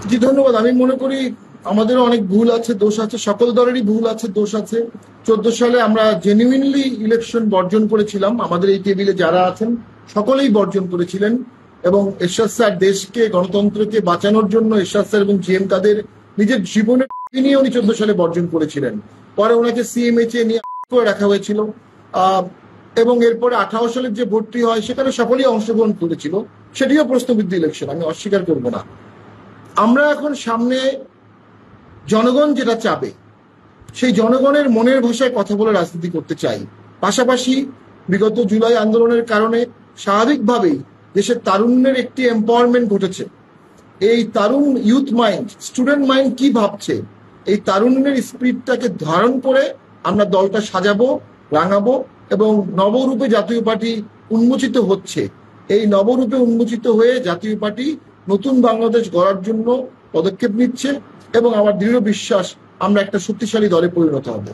জি, ধন্যবাদ। আমি মনে করি আমাদেরও অনেক ভুল আছে, দোষ আছে, সকল দলেরই ভুল আছে, দোষ আছে। 14 সালে আমরা জেনুইনলি ইলেকশন বর্জন করেছিলাম, আমাদের এই টেবিলে যারা আছেন সকলেই বর্জন করেছিলেন। এবং এরশাদ স্যার দেশকে, গণতন্ত্রকে বাঁচানোর জন্য এরশাদ স্যার এবং জিএম তাদের নিজের জীবনের নিয়ে উনি 14 সালে বর্জন করেছিলেন। পরে ওনাকে সিএমএইচে নিয়ে করে রাখা হয়েছিল। এবং এরপরে 18 সালের যে ভোটটি হয় সেখানে সকলেই অংশগ্রহণ করেছিল, সেটিও প্রশ্নবিদ্ধ ইলেকশন, আমি অস্বীকার করব না। আমরা এখন সামনে জনগণ যেটা চাবে সেই জনগণের মনের ভাষায় কথা বলে রাজনীতি করতে চাই। পাশাপাশি বিগত জুলাই আন্দোলনের কারণে স্বাভাবিকভাবেই দেশের তারুণ্যের একটি এম্পাওয়ারমেন্ট ঘটেছে। এই Tarun youth mind, student mind কি ভাবছে, এই তারুণ্যের স্পিরিটটাকে ধারণ করে আমরা দলটা সাজাবো, রাঙাবো এবং নবরূপে জাতীয় পার্টি উন্মোচিত হচ্ছে। এই নবরূপে উন্মোচিত হয়ে জাতীয় পার্টি নতুন বাংলাদেশ গড়ার জন্য পদক্ষেপ নিচ্ছে এবং আমার দৃঢ় বিশ্বাস আমরা একটা শক্তিশালী দলে পরিণত হব।